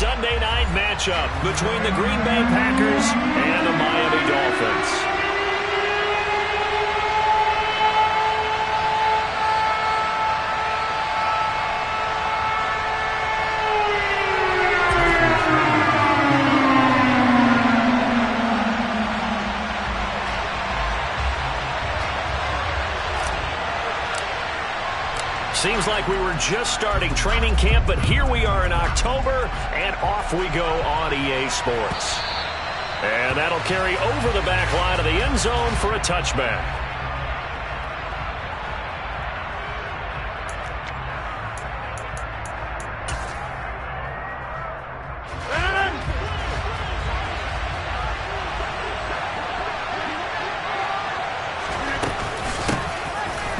Sunday night matchup between the Green Bay Packers and the Miami Dolphins. Seems like we were just starting training camp, but here we are in October, and off we go on EA Sports. And that'll carry over the back line of the end zone for a touchback.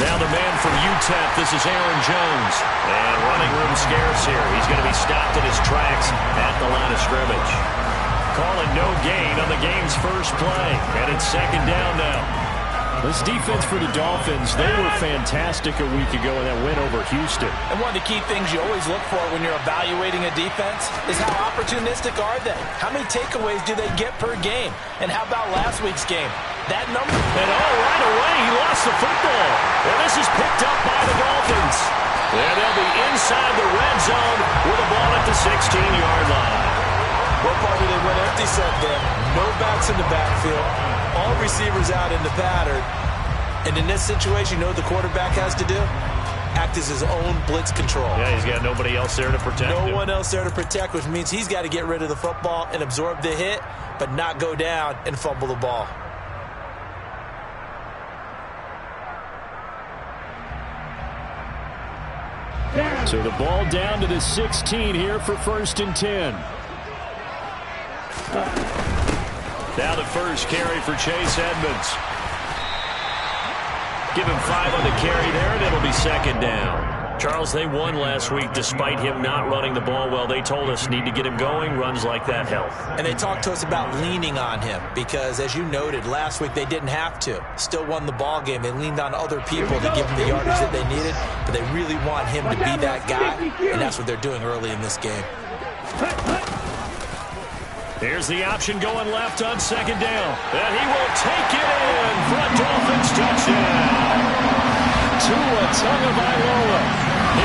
Now the man from UTEP, this is Aaron Jones. And running room scarce here. He's going to be stopped in his tracks at the line of scrimmage. Calling no gain on the game's first play. And it's second down now. This defense for the Dolphins, they were fantastic a week ago in that win over Houston. And one of the key things you always look for when you're evaluating a defense is how opportunistic are they? How many takeaways do they get per game? And how about last week's game? That number. And right away, he lost the football. And this is picked up by the Dolphins. And they'll be inside the red zone with a ball at the 16-yard line. What part do they went empty set there? No backs in the backfield. All receivers out in the pattern. And in this situation, you know what the quarterback has to do? Act as his own blitz control. Yeah, he's got nobody else there to protect him. No one else there to protect, which means he's got to get rid of the football and absorb the hit, but not go down and fumble the ball. So the ball down to the 16 here for 1st and 10. Now the first carry for Chase Edmonds. Give him 5 on the carry there, and it'll be second down. Charles, they won last week despite him not running the ball well. They told us need to get him going. Runs like that help. And they talked to us about leaning on him because, as you noted, last week they didn't have to. Still won the ball game. They leaned on other people to give them the yardage that they needed, but they really want him to be that guy, and that's what they're doing early in this game. Here's the option going left on second down. And he will take it in for a Dolphins touchdown. Tua Tagovailoa,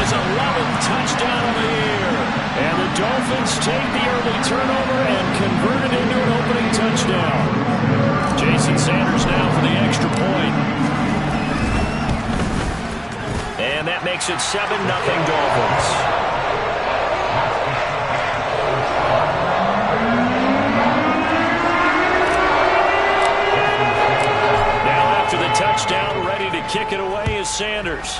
his 11th touchdown of the year. And the Dolphins take the early turnover and convert it into an opening touchdown. Jason Sanders now for the extra point. And that makes it 7-0 Dolphins. Touchdown, ready to kick it away is Sanders.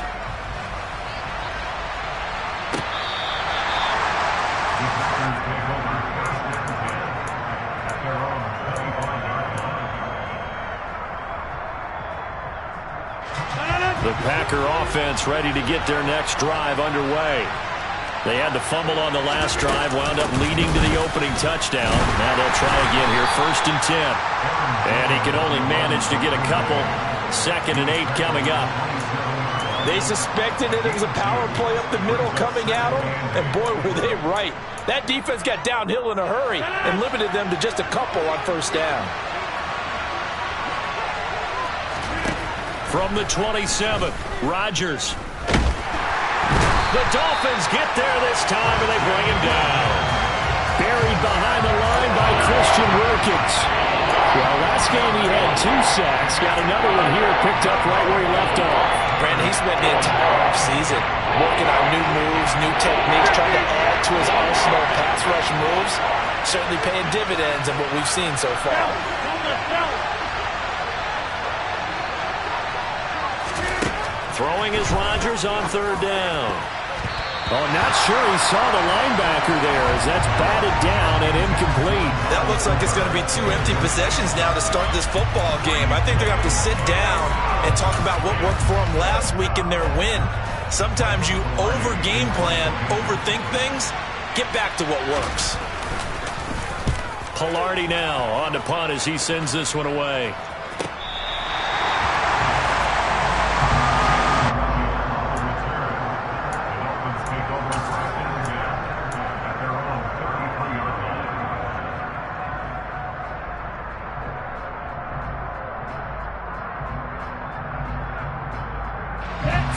The Packer offense ready to get their next drive underway. They had the fumble on the last drive, wound up leading to the opening touchdown. Now they'll try again here, 1st and 10. And he can only manage to get a couple. 2nd and 8 coming up. They suspected that it was a power play up the middle coming at them, and boy, were they right. That defense got downhill in a hurry and limited them to just a couple on 1st down. From the 27, Rodgers. The Dolphins get there this time, and they bring him down. Buried behind the line by Christian Wilkins. Well, last game he had 2 sacks. Got another one here picked up right where he left off. Brandon, he spent the entire offseason working on new moves, new techniques, trying to add to his arsenal of pass rush moves. Certainly paying dividends in what we've seen so far. Throwing is Rodgers on 3rd down. Oh, not sure he saw the linebacker there as that's batted down and incomplete. That looks like it's going to be 2 empty possessions now to start this football game. I think they're going to have to sit down and talk about what worked for them last week in their win. Sometimes you over-game plan, overthink things. Get back to what works. Palardy now on to punt as he sends this one away.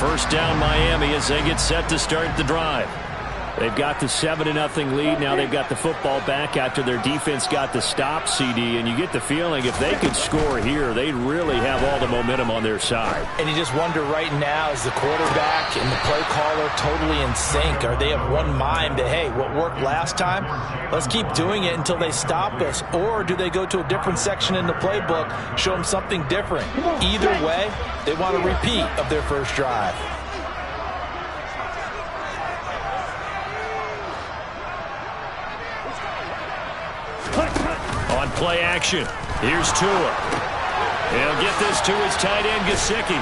First down Miami as they get set to start the drive. They've got the 7-0 lead. Now they've got the football back after their defense got the stop, CD. And you get the feeling if they could score here, they'd really have all the momentum on their side. And you just wonder right now, is the quarterback and the play caller totally in sync? Are they of one mind that, hey, what worked last time, let's keep doing it until they stop us? Or do they go to a different section in the playbook, show them something different? Either way, they want a repeat of their first drive. On play action, here's Tua. He'll get this to his tight end, Gesicki.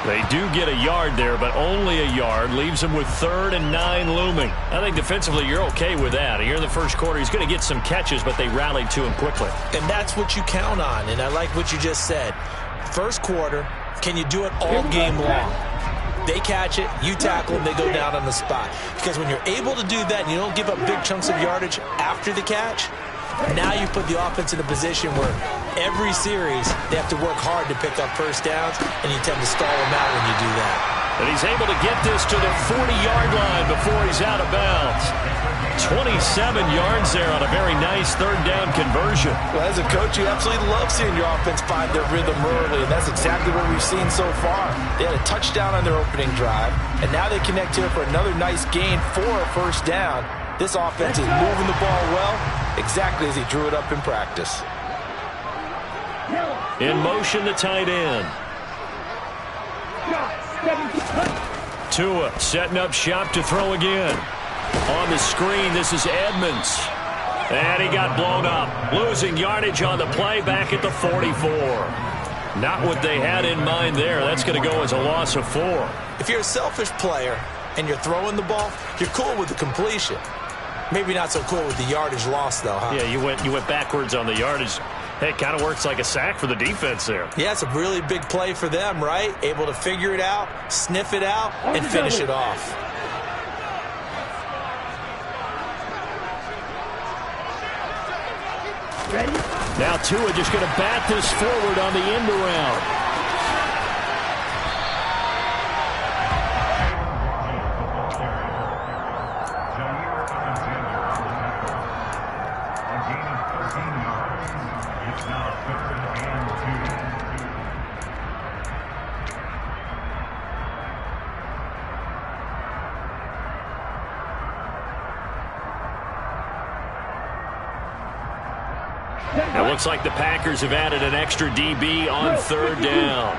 They do get a yard there, but only a yard. Leaves him with 3rd and 9 looming. I think defensively you're okay with that. Here in the first quarter, he's going to get some catches, but they rallied to him quickly. And that's what you count on, and I like what you just said. First quarter, can you do it all game long? They catch it, you tackle them, they go down on the spot. Because when you're able to do that and you don't give up big chunks of yardage after the catch, now you put the offense in a position where every series they have to work hard to pick up first downs, and you tend to stall them out when you do that. And he's able to get this to the 40-yard line before he's out of bounds. 27 yards there on a very nice 3rd down conversion. Well, as a coach, you absolutely love seeing your offense find their rhythm early, and that's exactly what we've seen so far. They had a touchdown on their opening drive, and now they connect here for another nice gain for a first down. This offense is moving the ball well, exactly as he drew it up in practice. In motion, the tight end. Tua setting up shop to throw again. On the screen, this is Edmonds. And he got blown up. Losing yardage on the play back at the 44. Not what they had in mind there. That's going to go as a loss of 4. If you're a selfish player and you're throwing the ball, you're cool with the completion. Maybe not so cool with the yardage loss, though, huh? Yeah, you went backwards on the yardage. Hey, it kind of works like a sack for the defense there. Yeah, it's a really big play for them, right? Able to figure it out, sniff it out, and finish it off. Ready? Now Tua just going to bat this forward on the end around. It looks like the Packers have added an extra DB on 3rd down.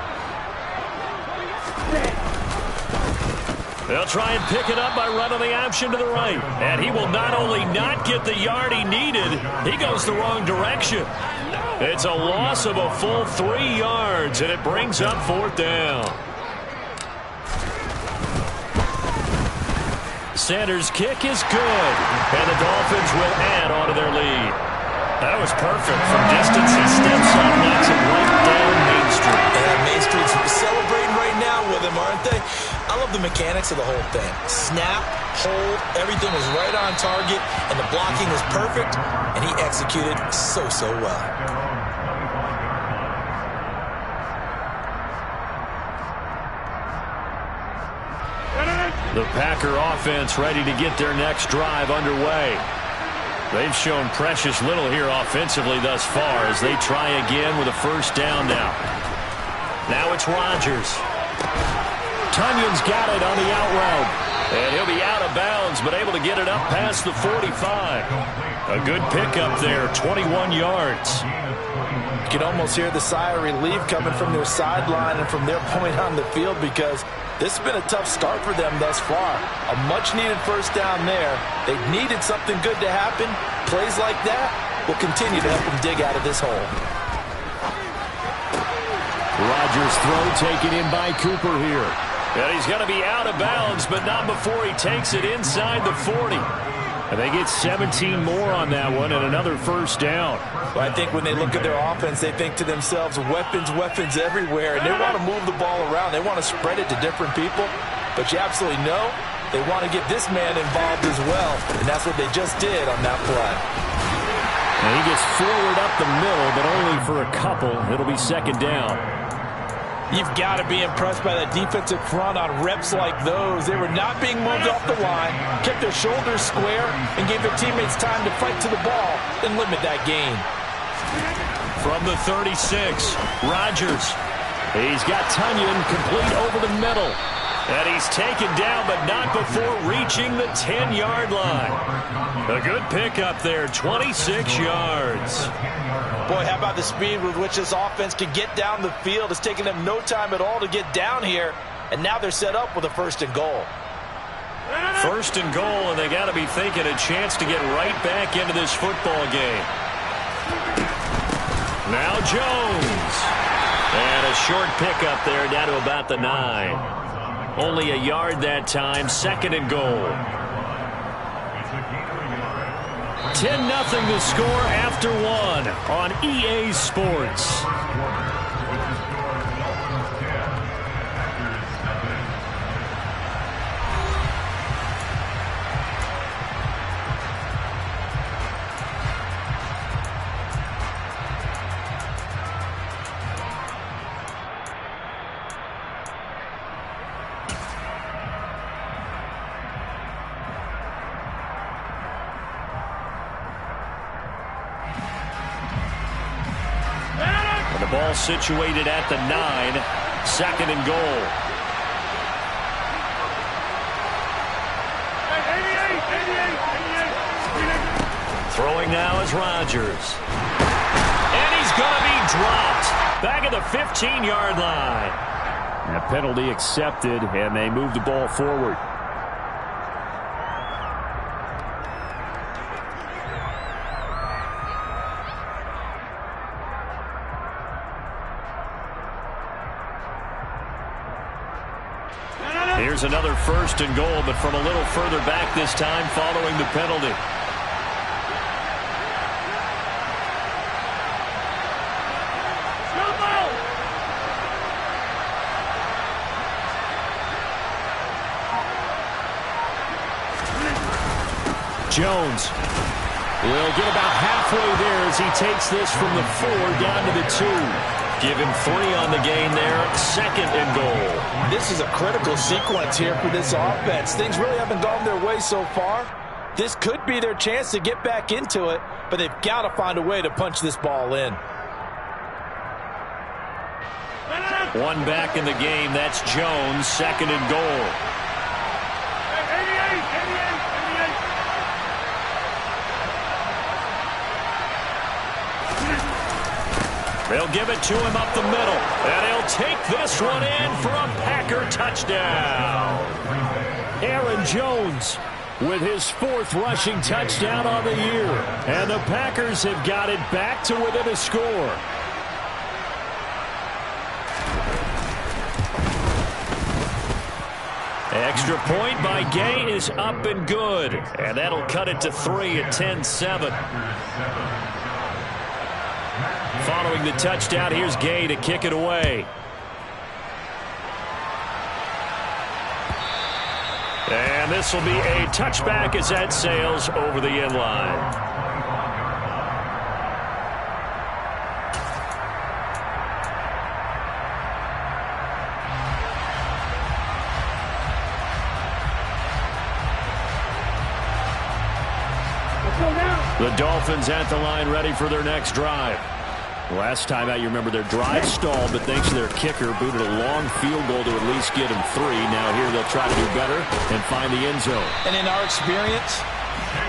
They'll try and pick it up by running the option to the right. And he will not only not get the yard he needed, he goes the wrong direction. It's a loss of a full 3 yards, and it brings up 4th down. Sanders' kick is good, and the Dolphins will add on to their lead. That was perfect. From distance, he steps up, knocks it right down Main Street. And Main Street's celebrating right now with him, aren't they? I love the mechanics of the whole thing. Snap, hold, everything was right on target, and the blocking was perfect, and he executed so well. The Packer offense ready to get their next drive underway. They've shown precious little here offensively thus far as they try again with a first down now. Now it's Rodgers. Tunyon's got it on the out route. And he'll be out of bounds, but able to get it up past the 45. A good pickup there, 21 yards. You can almost hear the sigh of relief coming from their sideline and from their point on the field, because this has been a tough start for them thus far. A much-needed first down there. They've needed something good to happen. Plays like that will continue to help them dig out of this hole. Rodgers' throw taken in by Cooper here. And he's going to be out of bounds, but not before he takes it inside the 40. And they get 17 more on that one and another first down. Well, I think when they look at their offense, they think to themselves, weapons everywhere, and they want to move the ball around. They want to spread it to different people, but you absolutely know they want to get this man involved as well, and that's what they just did on that play. And he gets forward up the middle, but only for a couple. It'll be 2nd down. You've got to be impressed by that defensive front on reps like those. They were not being moved off the line, kept their shoulders square, and gave their teammates time to fight to the ball and limit that gain. From the 36, Rodgers. He's got Tunyon complete over the middle. And he's taken down, but not before reaching the 10-yard line. A good pickup there, 26 yards. Boy, how about the speed with which this offense can get down the field? It's taken them no time at all to get down here, and now they're set up with a 1st and goal. 1st and goal, and they got to be thinking a chance to get right back into this football game. Now Jones. And a short pickup there down to about the 9. Only a yard that time, 2nd and goal. 10-0 the score after 1 on EA Sports. Ball situated at the 9, 2nd and goal. Throwing now is Rodgers. And he's going to be dropped. Back at the 15-yard line. And a penalty accepted, and they move the ball forward. Here's another 1st and goal, but from a little further back this time following the penalty. Jones will get about halfway there as he takes this from the 4 down to the 2. Give him 3 on the gain there, 2nd and goal. This is a critical sequence here for this offense. Things really haven't gone their way so far. This could be their chance to get back into it, but they've got to find a way to punch this ball in. 1 back in the game, that's Jones, 2nd and goal. They'll give it to him up the middle, and he'll take this one in for a Packer touchdown. Aaron Jones with his 4th rushing touchdown on the year. And the Packers have got it back to within a score. Extra point by Gay is up and good. And that'll cut it to 3 at 10-7. Following the touchdown, here's Gay to kick it away. And this will be a touchback as that sails over the end line. The Dolphins at the line ready for their next drive. Last time out, you remember their drive stalled, but thanks to their kicker, booted a long field goal to at least get them 3. Now here they'll try to do better and find the end zone. And in our experience,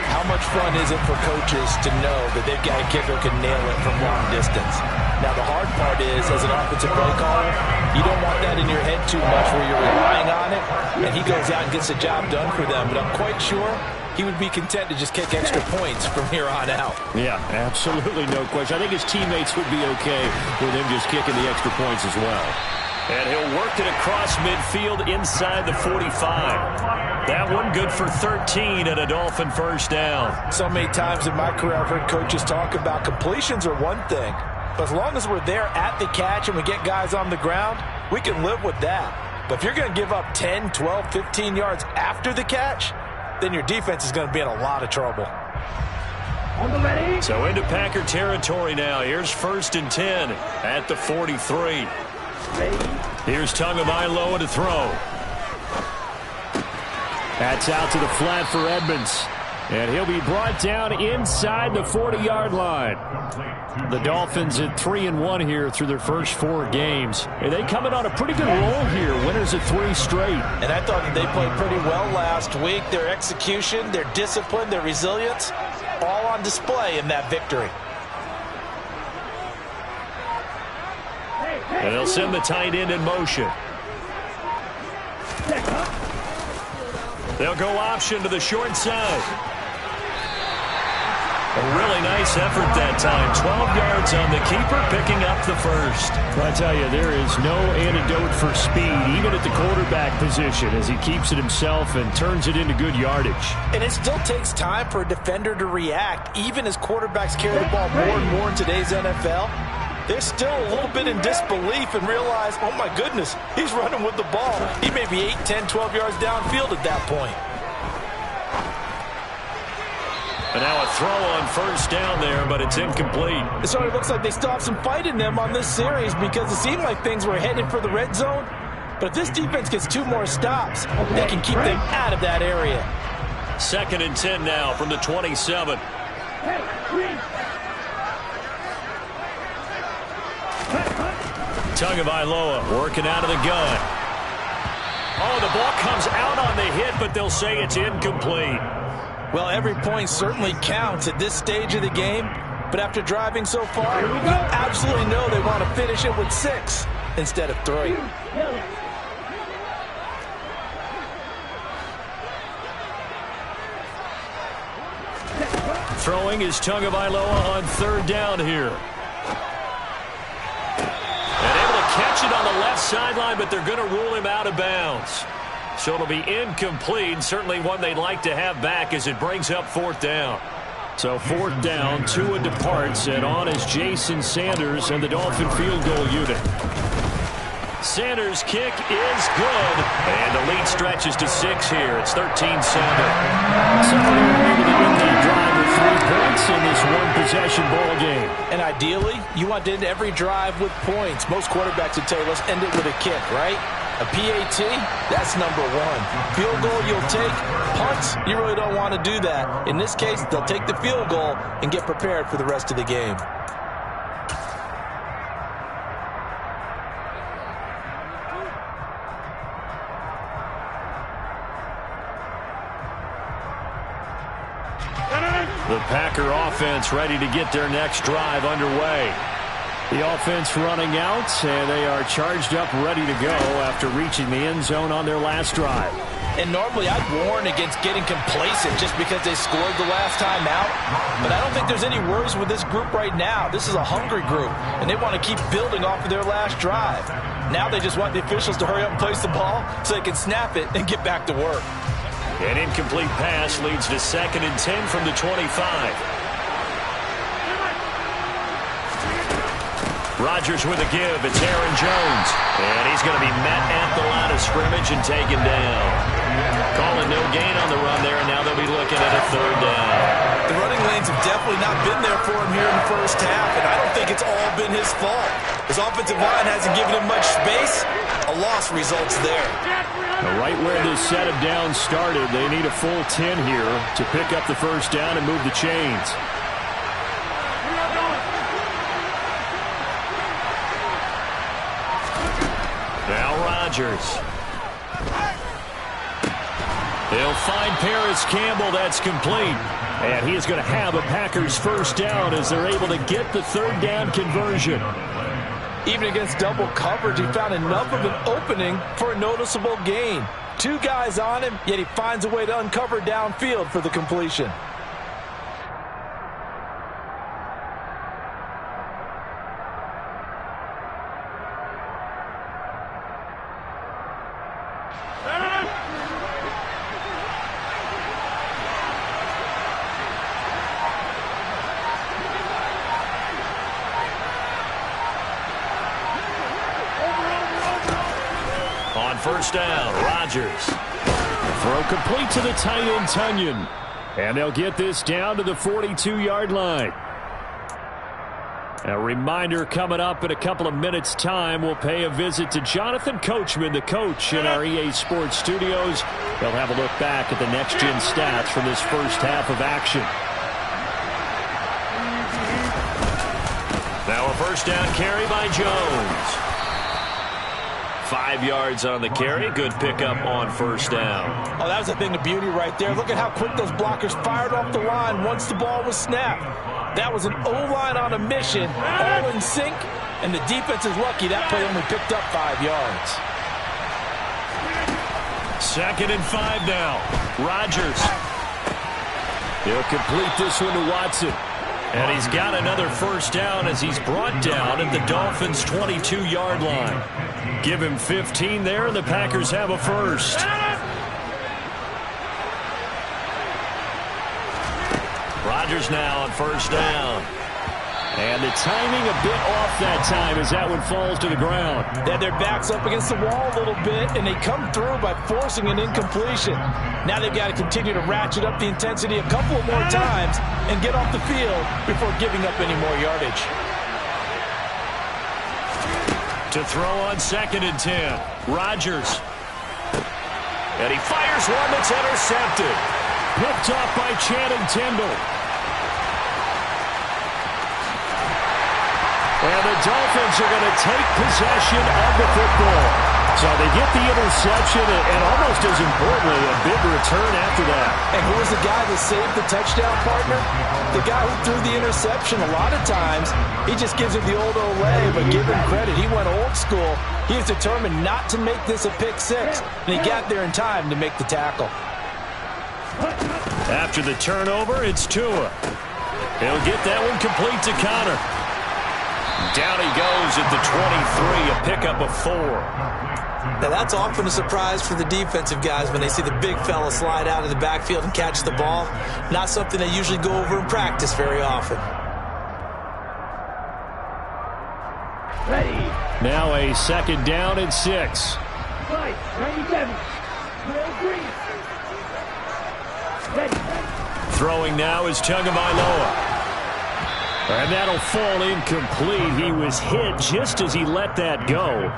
how much fun is it for coaches to know that they've got a kicker who can nail it from long distance? Now the hard part is, as an offensive play caller, you don't want that in your head too much where you're relying on it, and he goes out and gets the job done for them. But I'm quite sure he would be content to just kick extra points from here on out. Yeah, absolutely no question. I think his teammates would be okay with him just kicking the extra points as well. And he'll work it across midfield inside the 45. That one good for 13 and a Dolphin 1st down. So many times in my career I've heard coaches talk about completions are one thing, but as long as we're there at the catch and we get guys on the ground, we can live with that. But if you're going to give up 10, 12, 15 yards after the catch, then your defense is going to be in a lot of trouble. So into Packer territory now. Here's 1st and 10 at the 43. Here's Tagovailoa to throw. That's out to the flat for Edmonds. And he'll be brought down inside the 40-yard line. The Dolphins at 3-1 here through their first 4 games. And they coming on a pretty good roll here. Winners of 3 straight. And I thought that they played pretty well last week. Their execution, their discipline, their resilience, all on display in that victory. And they'll send the tight end in motion. They'll go option to the short side. A really nice effort that time. 12 yards on the keeper, picking up the first. I tell you, there is no antidote for speed, even at the quarterback position, as he keeps it himself and turns it into good yardage. And it still takes time for a defender to react, even as quarterbacks carry the ball more and more in today's NFL. They're still a little bit in disbelief and realize, oh my goodness, he's running with the ball. He may be 8, 10, 12 yards downfield at that point. And now a throw on first down there, but it's incomplete. It sort of looks like they still have some fight in them on this series because it seemed like things were headed for the red zone. But if this defense gets 2 more stops, they can keep them out of that area. 2nd and 10 now from the 27. Tagovailoa working out of the gun. Oh, the ball comes out on the hit, but they'll say it's incomplete. Well, every point certainly counts at this stage of the game. But after driving so far, you absolutely know they want to finish it with 6 instead of 3. Throwing is Tagovailoa on 3rd down here. And able to catch it on the left sideline, but they're going to rule him out of bounds. So it'll be incomplete, certainly one they'd like to have back as it brings up 4th down. So 4th down, Tua departs, and on is Jason Sanders and the Dolphin field goal unit. Sanders' kick is good, and the lead stretches to 6 here. It's 13-7. So they're able to end the drive with 3 points in this one-possession ball game. And ideally, you want to end every drive with points. Most quarterbacks would tell you, let's end it with a kick, right? A PAT, that's number 1. Field goal, you'll take. Punts, you really don't want to do that. In this case, they'll take the field goal and get prepared for the rest of the game. The Packer offense ready to get their next drive underway. The offense running out, and they are charged up, ready to go after reaching the end zone on their last drive. And normally I'd warn against getting complacent just because they scored the last time out. But I don't think there's any worries with this group right now. This is a hungry group, and they want to keep building off of their last drive. Now they just want the officials to hurry up and place the ball so they can snap it and get back to work. An incomplete pass leads to 2nd and 10 from the 25. Rodgers with a give. It's Aaron Jones. And he's going to be met at the line of scrimmage and taken down. Calling no gain on the run there, and now they'll be looking at a 3rd down. The running lanes have definitely not been there for him here in the first half, and I don't think it's all been his fault. His offensive line hasn't given him much space. A loss results there. Right where this set of downs started, they need a full 10 here to pick up the first down and move the chains. Now Rodgers. They'll find Paris Campbell. That's complete. And he is going to have a Packers first down as they're able to get the 3rd down conversion. Even against double coverage, he found enough of an opening for a noticeable gain. 2 guys on him, yet he finds a way to uncover downfield for the completion. On first down, Rodgers. Throw complete to the tight end, Tunyon. And they'll get this down to the 42-yard line. A reminder coming up in a couple of minutes' time. We'll pay a visit to Jonathan Coachman, the coach in our EA Sports studios. They'll have a look back at the next-gen stats from this first half of action. Now a first down carry by Jones. 5 yards on the carry. Good pickup on first down. Oh, that was a thing of beauty right there. Look at how quick those blockers fired off the line once the ball was snapped. That was an O-line on a mission, all in sync, and the defense is lucky that play only picked up 5 yards. 2nd and 5 now. Rodgers. He'll complete this one to Watson. And he's got another first down as he's brought down at the Dolphins' 22-yard line. Give him 15 there, and the Packers have a first. Rodgers now on first down. And the timing a bit off that time as that one falls to the ground. They had their backs up against the wall a little bit, and they come through by forcing an incompletion. Now they've got to continue to ratchet up the intensity a couple of more times and get off the field before giving up any more yardage. To throw on 2nd and 10. Rodgers. And he fires one that's intercepted. Picked off by Channing Tindall. And the Dolphins are going to take possession of the football. So they get the interception and almost as importantly, a big return after that. And who was the guy that saved the touchdown, partner? The guy who threw the interception. A lot of times, he just gives it the old Olay, but give him credit. He went old school. He was determined not to make this a pick six, and he got there in time to make the tackle. After the turnover, it's Tua. He'll get that one complete to Connor. Down he goes at the 23, a pickup of 4. Now that's often a surprise for the defensive guys when they see the big fella slide out of the backfield and catch the ball. Not something they usually go over in practice very often. Ready. Now a 2nd down and 6. 97. Throwing now is Tagovailoa. And that'll fall incomplete. He was hit just as he let that go.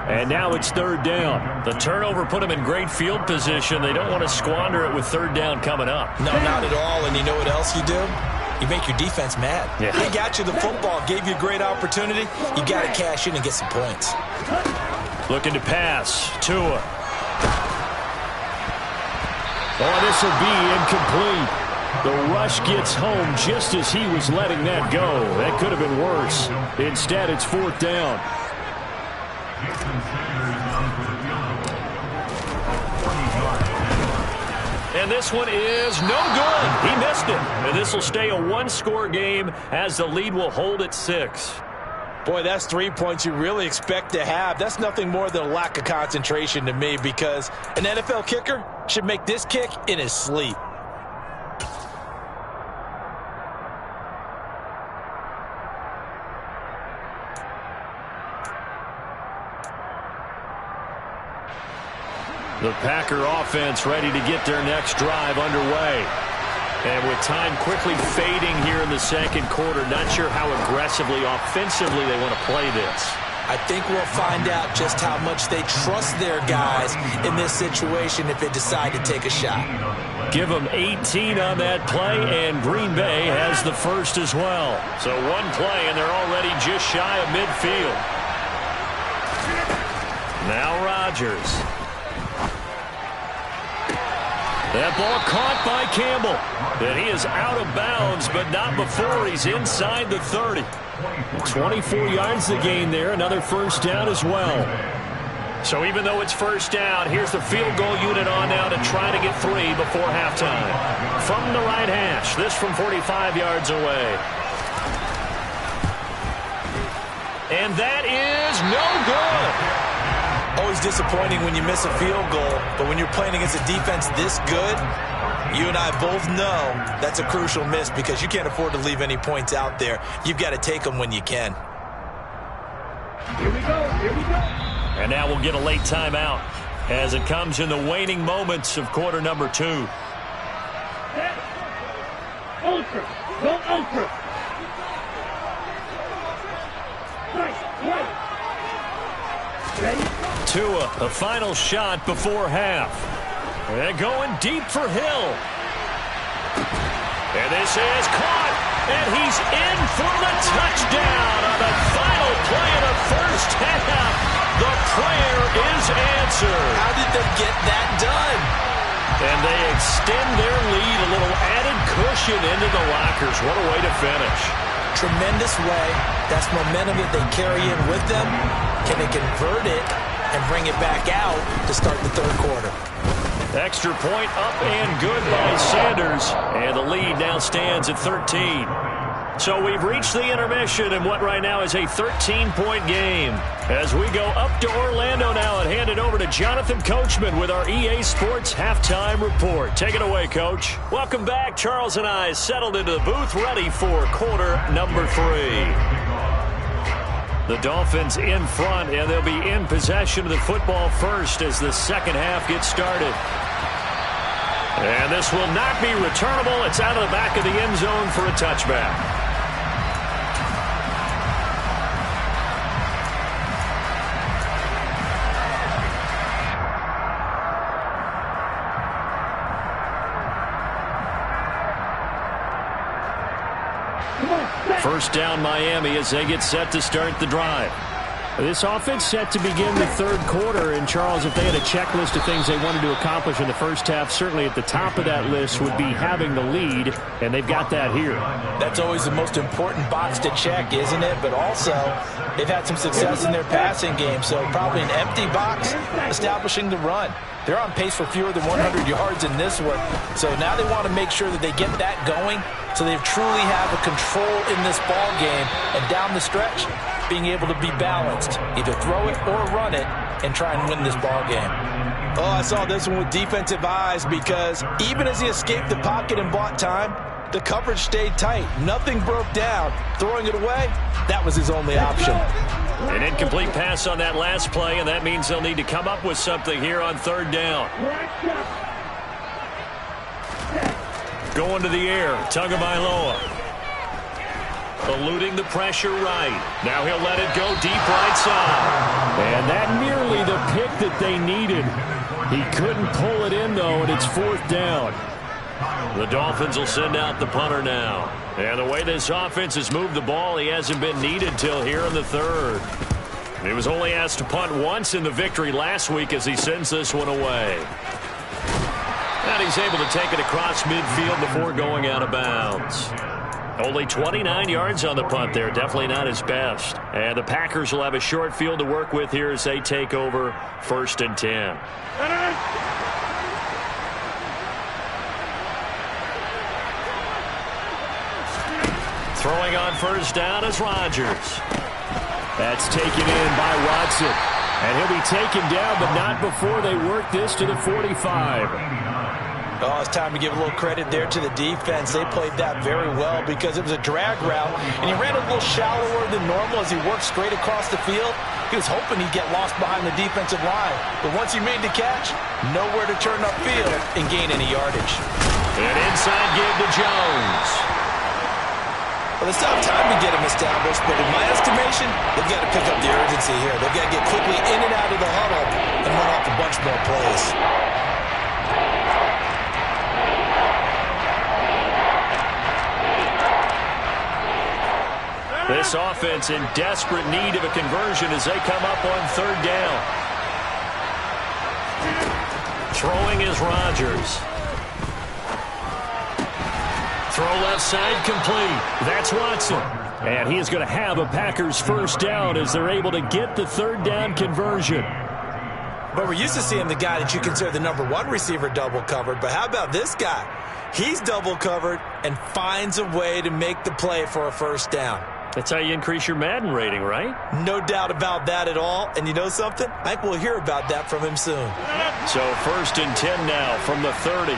And now it's 3rd down. The turnover put him in great field position. They don't want to squander it with 3rd down coming up. No, not at all. And you know what else you do? You make your defense mad. Yeah. They got you the football, gave you a great opportunity. You got to cash in and get some points. Looking to pass. Tua. Oh, this will be incomplete. The rush gets home just as he was letting that go. That could have been worse. Instead, it's 4th down. And this one is no good. He missed it. And this will stay a one-score game as the lead will hold at 6. Boy, that's 3 points you really expect to have. That's nothing more than a lack of concentration to me, because an NFL kicker should make this kick in his sleep. The Packer offense ready to get their next drive underway. And with time quickly fading here in the 2nd quarter, not sure how aggressively, offensively they want to play this. I think we'll find out just how much they trust their guys in this situation if they decide to take a shot. Give them 18 on that play, and Green Bay has the first as well. So one play, and they're already just shy of midfield. Now Rodgers. That ball caught by Campbell. And he is out of bounds, but not before he's inside the 30. 24 yards to gain there. Another first down as well. So even though it's first down, here's the field goal unit on now to try to get 3 before halftime. From the right hash, this from 45 yards away. And that is no good. Always disappointing when you miss a field goal, but when you're playing against a defense this good, you and I both know that's a crucial miss because you can't afford to leave any points out there. You've got to take them when you can. Here we go. And now we'll get a late timeout as it comes in the waning moments of quarter number 2. Ultra. Go ultra. Tua, a final shot before half. And going deep for Hill. And this is caught, and he's in for the touchdown on the final play of the first half. The prayer is answered. How did they get that done? And they extend their lead, a little added cushion into the lockers. What a way to finish. Tremendous way. That's momentum that they carry in with them. Can they convert it and bring it back out to start the third quarter? Extra point up and good by Sanders. And the lead now stands at 13. So we've reached the intermission in what right now is a 13-point game. As we go up to Orlando now and hand it over to Jonathan Coachman with our EA Sports Halftime Report. Take it away, Coach. Welcome back. Charles and I settled into the booth ready for quarter number 3. The Dolphins in front, and they'll be in possession of the football first as the second half gets started. And this will not be returnable. It's out of the back of the end zone for a touchback. First down Miami as they get set to start the drive. This offense set to begin the third quarter. And, Charles, if they had a checklist of things they wanted to accomplish in the first half, certainly at the top of that list would be having the lead, and they've got that here. That's always the most important box to check, isn't it? But also, they've had some success in their passing game, so probably an empty box establishing the run. They're on pace for fewer than 100 yards in this one, so now they want to make sure that they get that going so they truly have a control in this ball game and down the stretch, being able to be balanced, either throw it or run it, and try and win this ball game. Oh, I saw this one with defensive eyes because even as he escaped the pocket and bought time, the coverage stayed tight. Nothing broke down. Throwing it away, that was his only option. An incomplete pass on that last play, and that means they'll need to come up with something here on third down. Going to the air, Tagovailoa. Eluding the pressure right. Now he'll let it go deep right side. And that nearly the pick that they needed. He couldn't pull it in, though, and it's fourth down. The Dolphins will send out the punter now. And the way this offense has moved the ball, he hasn't been needed till here in the third. He was only asked to punt once in the victory last week as he sends this one away. And he's able to take it across midfield before going out of bounds. Only 29 yards on the punt there. Definitely not his best. And the Packers will have a short field to work with here as they take over first and 10. Throwing on first down is Rodgers. That's taken in by Watson. And he'll be taken down, but not before they work this to the 45. Oh, it's time to give a little credit there to the defense. They played that very well because it was a drag route, and he ran a little shallower than normal as he worked straight across the field. He was hoping he'd get lost behind the defensive line, but once he made the catch, nowhere to turn upfield and gain any yardage. An inside give to Jones. Well, it's not time to get him established, but in my estimation, they've got to pick up the urgency here. They've got to get quickly in and out of the huddle and run off a bunch more plays. This offense in desperate need of a conversion as they come up on third down. Throwing is Rodgers. Throw left side complete. That's Watson. And he is going to have a Packers first down as they're able to get the third down conversion. But we're used to seeing the guy that you consider the number one receiver double covered. But how about this guy? He's double covered and finds a way to make the play for a first down. That's how you increase your Madden rating, right? No doubt about that at all. And you know something? I think we'll hear about that from him soon. So first and 10 now from the 30.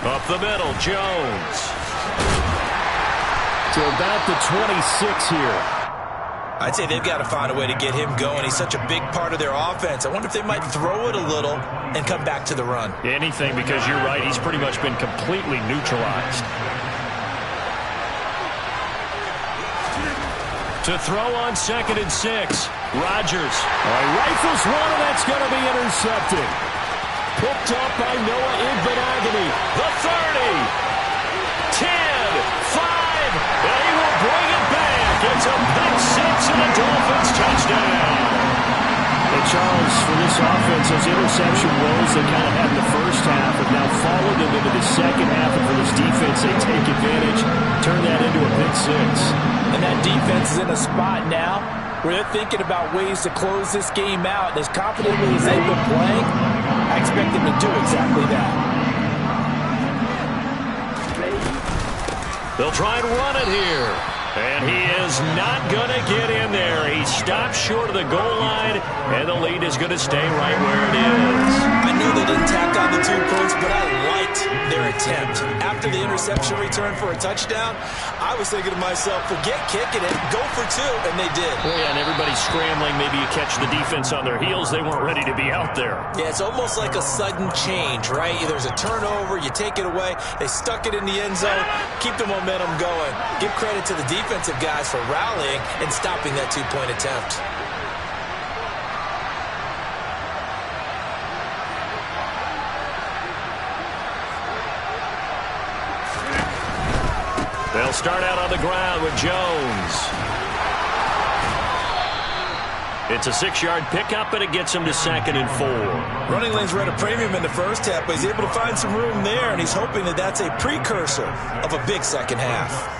Up the middle, Jones. To about the 26 here. I'd say they've got to find a way to get him going. He's such a big part of their offense. I wonder if they might throw it a little and come back to the run. Anything, because you're right. He's pretty much been completely neutralized. To throw on 2nd and 6. Rodgers. Rifles one, and that's going to be intercepted. Picked up by Noah Igbinoghene. The 30. 10. 5. And he will bring it back. It's a pick 6 and a Dolphins touchdown. And Charles, for this offense, those interception woes they kind of had in the first half have now followed them into the second half. And for this defense, they take advantage, turn that into a pick 6. And that defense is in a spot now where they're thinking about ways to close this game out. As confidently as they've been playing, I expect them to do exactly that. They'll try and run it here. And he is not going to get in there. He stopped short of the goal line, and the lead is going to stay right where it is. I know they didn't tack on the 2 points, but I liked their attempt. After the interception return for a touchdown, I was thinking to myself, forget kicking it, go for 2, and they did. Oh, yeah, and everybody's scrambling. Maybe you catch the defense on their heels. They weren't ready to be out there. Yeah, it's almost like a sudden change, right? There's a turnover, you take it away, they stuck it in the end zone, keep the momentum going. Give credit to the defensive guys for rallying and stopping that 2-point attempt. They'll start out on the ground with Jones. It's a 6-yard pickup, and it gets him to 2nd and 4. Running lanes were at a premium in the first half, but he's able to find some room there, and he's hoping that that's a precursor of a big second half.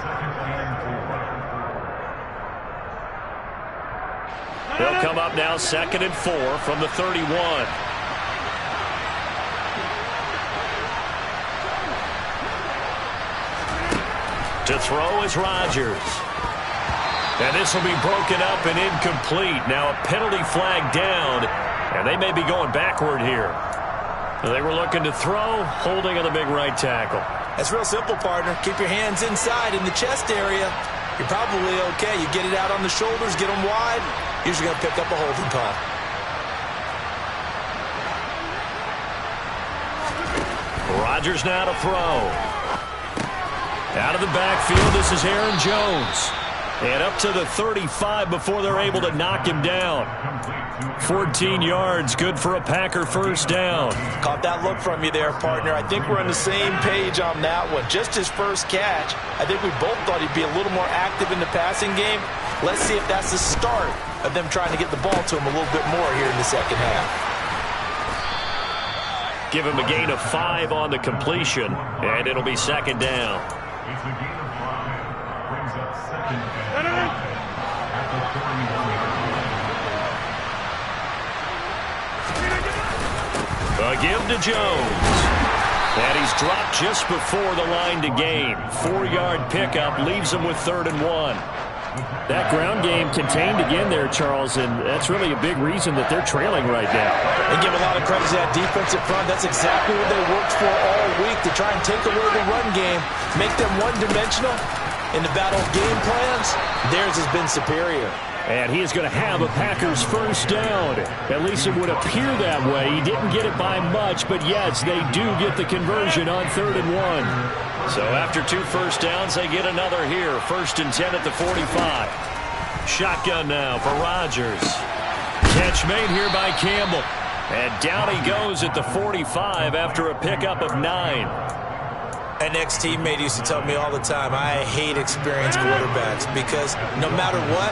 They'll come up now 2nd and 4 from the 31. To throw is Rodgers. And this will be broken up and incomplete. Now a penalty flag down, and they may be going backward here. They were looking to throw, holding on the big right tackle. That's real simple, partner. Keep your hands inside in the chest area. You're probably okay. You get it out on the shoulders, get them wide. Usually going to pick up a holding call. Rodgers now to throw. Out of the backfield, this is Aaron Jones. And up to the 35 before they're able to knock him down. 14 yards, good for a Packer first down. Caught that look from you there, partner. I think we're on the same page on that one. Just his first catch, I think we both thought he'd be a little more active in the passing game. Let's see if that's the start of them trying to get the ball to him a little bit more here in the second half. Give him a gain of 5 on the completion, and it'll be 2nd down. It's a gain of 5. Brings up 2nd down at the 31. A give to Jones. And he's dropped just before the line to gain. 4-yard pickup leaves him with 3rd and 1. That ground game contained again there, Charles, and that's really a big reason that they're trailing right now. They give a lot of credit to that defensive front. That's exactly what they worked for all week, to try and take away the run game, make them one-dimensional. In the battle of game plans, theirs has been superior. And he is going to have a Packers first down. At least it would appear that way. He didn't get it by much, but yes, they do get the conversion on 3rd and 1. So after 2 first downs, they get another here. 1st and 10 at the 45. Shotgun now for Rodgers. Catch made here by Campbell. And down he goes at the 45 after a pickup of 9. An ex-teammate used to tell me all the time, I hate experienced quarterbacks because no matter what,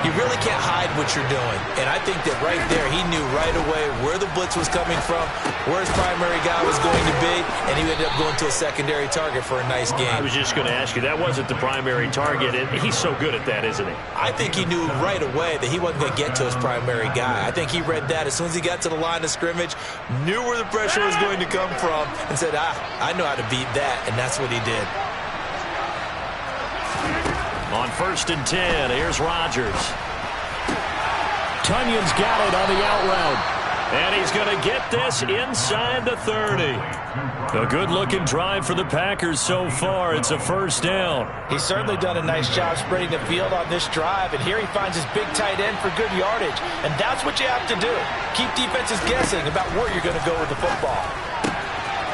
you really can't hide what you're doing. And I think that right there, he knew right away where the blitz was coming from, where his primary guy was going to be, and he ended up going to a secondary target for a nice game. I was just going to ask you, that wasn't the primary target, and he's so good at that, isn't he? I think he knew right away that he wasn't going to get to his primary guy. I think he read that as soon as he got to the line of scrimmage, knew where the pressure was going to come from, and said, I know how to beat that. And that's what he did. On 1st and 10, here's Rodgers. Tunyon's got it on the out route. And he's going to get this inside the 30. A good-looking drive for the Packers so far. It's a first down. He's certainly done a nice job spreading the field on this drive, and here he finds his big tight end for good yardage. And that's what you have to do. Keep defenses guessing about where you're going to go with the football.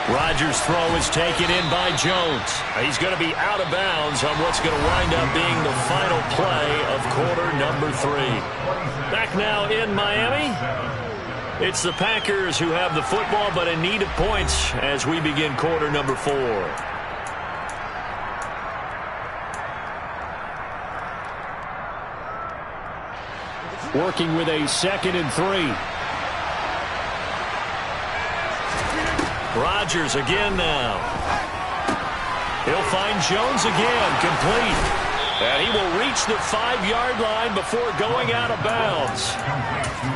Rodgers' throw is taken in by Jones. He's going to be out of bounds on what's going to wind up being the final play of quarter number 3. Back now in Miami. It's the Packers who have the football, but in need of points as we begin quarter number 4. Working with a 2nd and 3. Rodgers again now. He'll find Jones again, complete. And he will reach the 5-yard line before going out of bounds.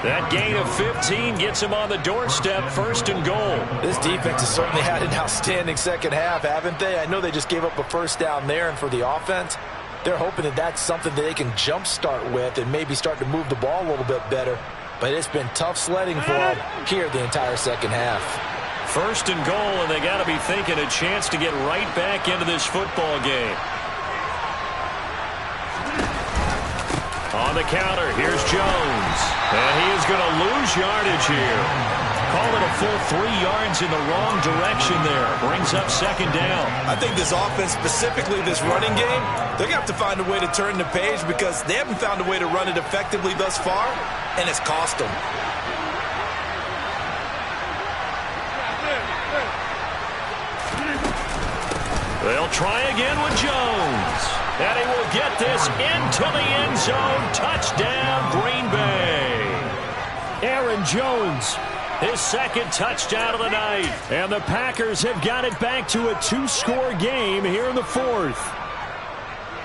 That gain of 15 gets him on the doorstep, 1st and goal. This defense has certainly had an outstanding second half, haven't they? I know they just gave up a first down there, and for the offense, they're hoping that that's something that they can jumpstart with and maybe start to move the ball a little bit better. But it's been tough sledding for them here the entire second half. 1st and goal, and they got to be thinking a chance to get right back into this football game. On the counter, here's Jones. And he is going to lose yardage here. Call it a full 3 yards in the wrong direction there. Brings up 2nd down. I think this offense, specifically this running game, they're going to have to find a way to turn the page because they haven't found a way to run it effectively thus far, and it's cost them. They'll try again with Jones. And he will get this into the end zone. Touchdown, Green Bay. Aaron Jones, his 2nd touchdown of the night. And the Packers have got it back to a 2-score game here in the 4th.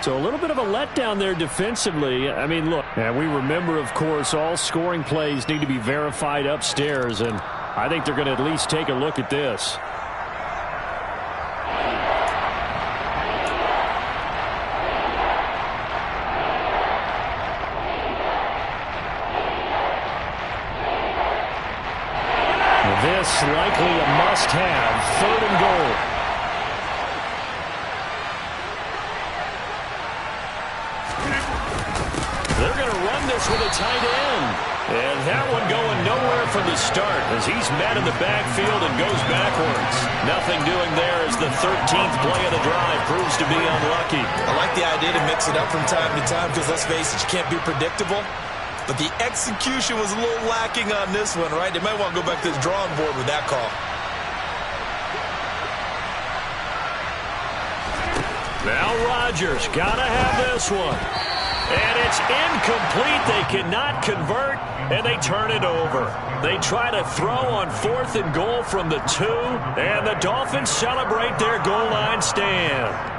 So a little bit of a letdown there defensively. I mean, look, and we remember, of course, all scoring plays need to be verified upstairs. And I think they're going to at least take a look at this. This likely a must-have, 3rd and goal. They're going to run this with a tight end. And that one going nowhere from the start as he's met in the backfield and goes backwards. Nothing doing there as the 13th play of the drive proves to be unlucky. I like the idea to mix it up from time to time because, let's face it, you can't be predictable. But the execution was a little lacking on this one, right? They might want to go back to the drawing board with that call. Now Rodgers got to have this one. And it's incomplete. They cannot convert, and they turn it over. They try to throw on 4th and goal from the 2, and the Dolphins celebrate their goal line stand.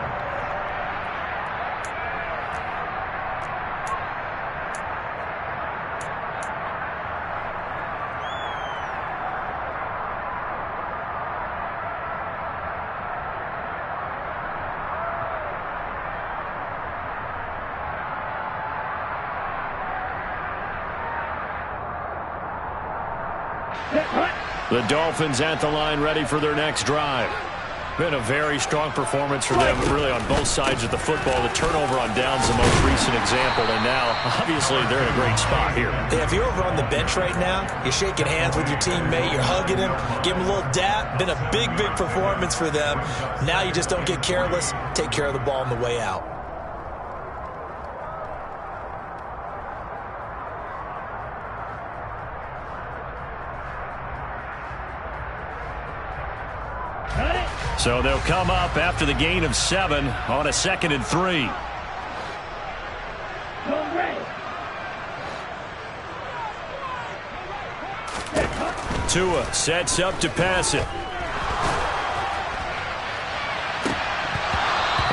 The Dolphins at the line ready for their next drive. Been a very strong performance for them, really, on both sides of the football. The turnover on downs, the most recent example, and now, obviously, they're in a great spot here. Hey, if you're over on the bench right now, you're shaking hands with your teammate, you're hugging him, give him a little dap. Been a big, big performance for them. Now you just don't get careless. Take care of the ball on the way out. So they'll come up after the gain of 7 on a 2nd and 3. Tua sets up to pass it.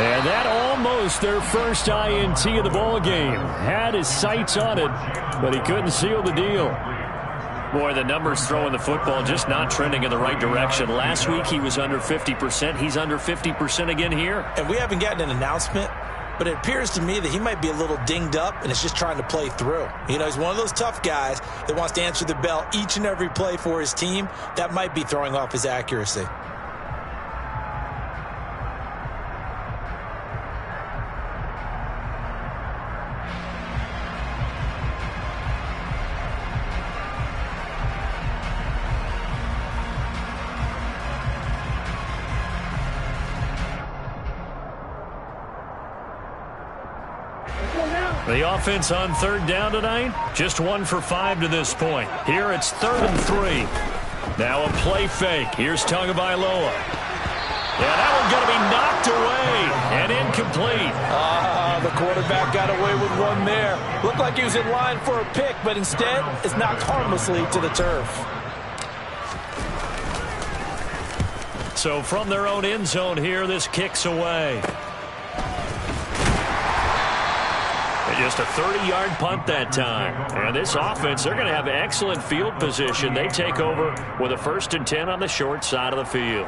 And that almost their first INT of the ball game. Had his sights on it, but he couldn't seal the deal. Boy, the numbers throwing the football just not trending in the right direction. Last week he was under 50%. He's under 50% again here. And we haven't gotten an announcement but it appears to me that he might be a little dinged up and is just trying to play through. You know, he's one of those tough guys that wants to answer the bell each and every play for his team. That might be throwing off his accuracy. The offense on 3rd down tonight, just 1 for 5 to this point. Here it's 3rd and 3. Now a play fake. Here's Tagovailoa. Yeah, that one's going to be knocked away and incomplete. The quarterback got away with one there. Looked like he was in line for a pick, but instead it's knocked harmlessly to the turf. So from their own end zone here, this kicks away. Just a 30-yard punt that time. And this offense, they're going to have excellent field position. They take over with a 1st and 10 on the short side of the field.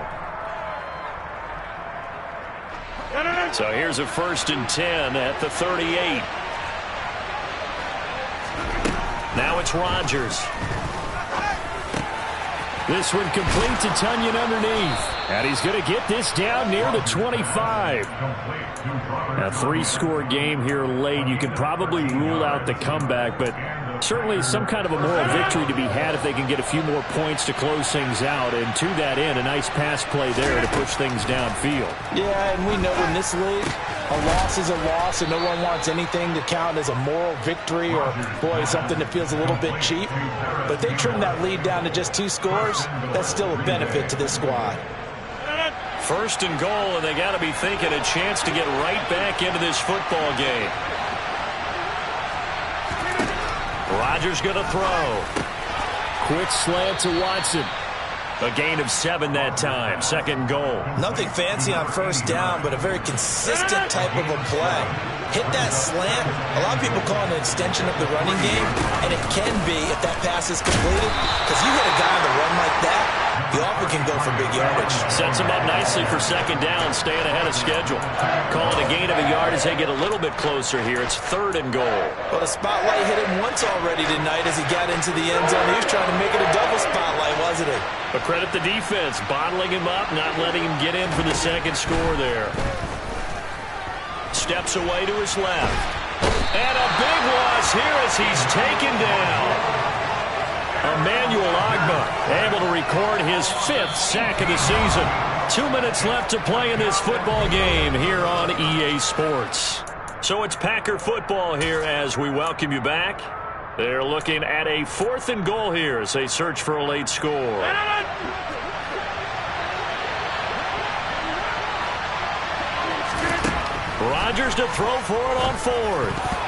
So here's a 1st and 10 at the 38. Now it's Rodgers. This one complete to Tunyon underneath. And he's going to get this down near the 25. A 3-score game here late. You can probably rule out the comeback, but certainly some kind of a moral victory to be had if they can get a few more points to close things out. And to that end, a nice pass play there to push things downfield. Yeah, and we know in this league, a loss is a loss, and no one wants anything to count as a moral victory or, boy, something that feels a little bit cheap. But they trim that lead down to just 2 scores. That's still a benefit to this squad. 1st and goal, and they got to be thinking a chance to get right back into this football game. Rodgers going to throw. Quick slant to Watson. A gain of 7 that time. 2nd goal. Nothing fancy on 1st down, but a very consistent type of a play. Hit that slant. A lot of people call it an extension of the running game, and it can be if that pass is completed, because you hit a guy on the run like that, he often can go for big yardage. Sets him up nicely for 2nd down, staying ahead of schedule. Call it a gain of a yard as they get a little bit closer here. It's 3rd and goal. Well, the spotlight hit him once already tonight as he got into the end zone. He was trying to make it a double spotlight, wasn't he? But credit the defense, bottling him up, not letting him get in for the 2nd score there. Steps away to his left. And a big loss here as he's taken down. Emmanuel Ogbah able to record his 5th sack of the season. 2 minutes left to play in this football game here on EA Sports. So it's Packer football here as we welcome you back. They're looking at a 4th and goal here as they search for a late score. Rodgers to throw for it on 4th.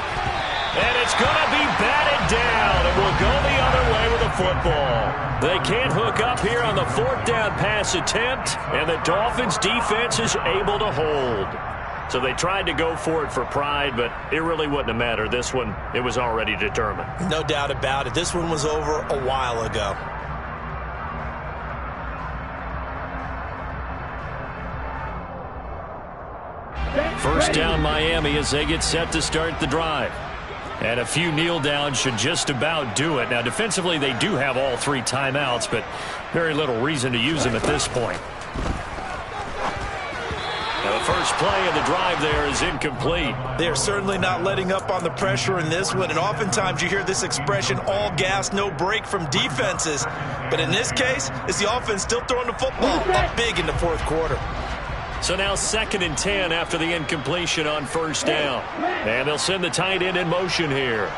And it's going to be batted down. It will go the other way with the football. They can't hook up here on the 4th down pass attempt, and the Dolphins defense is able to hold. So they tried to go for it for pride, but it really wouldn't have mattered. This one, it was already determined. No doubt about it. This one was over a while ago. First down Miami as they get set to start the drive. And a few kneel downs should just about do it. Now, defensively, they do have all 3 timeouts, but very little reason to use them at this point. Now, the first play of the drive there is incomplete. They're certainly not letting up on the pressure in this one, and oftentimes you hear this expression, all gas, no break from defenses. But in this case, it's the offense still throwing the football up big in the 4th quarter. So now 2nd and 10 after the incompletion on 1st down. And they'll send the tight end in motion here.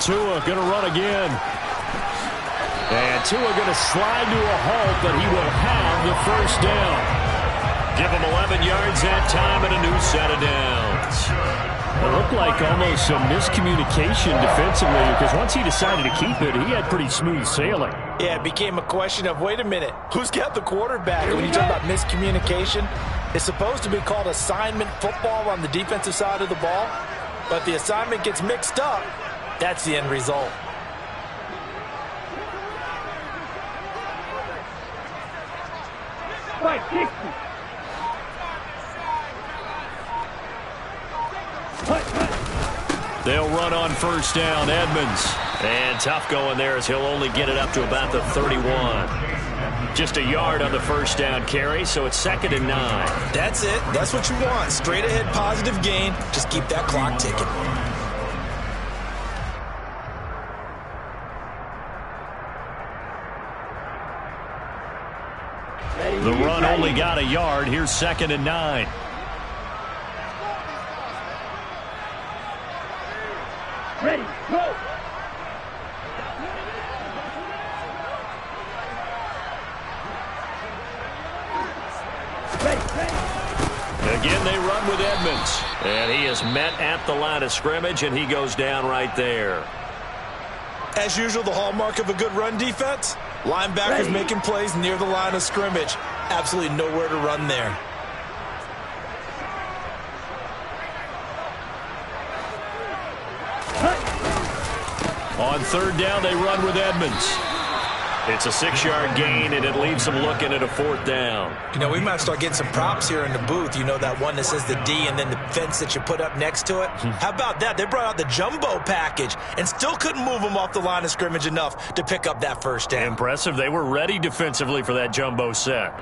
Tua going to run again. And Tua going to slide to a halt, but he will have the 1st down. Give him 11 yards that time and a new set of downs. It looked like almost some miscommunication defensively because once he decided to keep it, he had pretty smooth sailing. Yeah, it became a question of, wait a minute, who's got the quarterback? And when you talk about miscommunication, it's supposed to be called assignment football on the defensive side of the ball. But the assignment gets mixed up. That's the end result. They'll run on first down, Edmonds. And tough going there as he'll only get it up to about the 31. Just a yard on the first down carry, so it's 2nd and 9. That's it. That's what you want. Straight ahead positive gain. Just keep that clock ticking. The run only got a yard. Here's 2nd and 9. Ready, go! Again, they run with Edmonds. And he is met at the line of scrimmage, and he goes down right there. As usual, the hallmark of a good run defense, linebackers making plays near the line of scrimmage. Absolutely nowhere to run there. On 3rd down, they run with Edmonds. It's a 6-yard gain, and it leaves them looking at a 4th down. You know, we might start getting some props here in the booth. You know, that one that says the D and then the fence that you put up next to it? How about that? They brought out the jumbo package and still couldn't move them off the line of scrimmage enough to pick up that first down. Impressive. They were ready defensively for that jumbo set.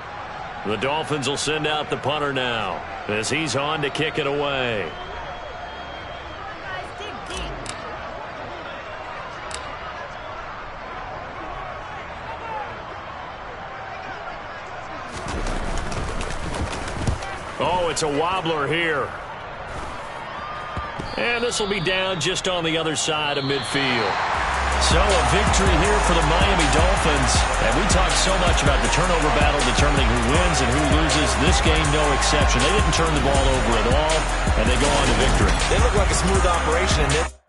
The Dolphins will send out the punter now as he's on to kick it away. Oh, it's a wobbler here. And this will be down just on the other side of midfield. So a victory here for the Miami Dolphins. And we talked so much about the turnover battle determining who wins and who loses. This game, no exception. They didn't turn the ball over at all, and they go on to victory. They look like a smooth operation in this.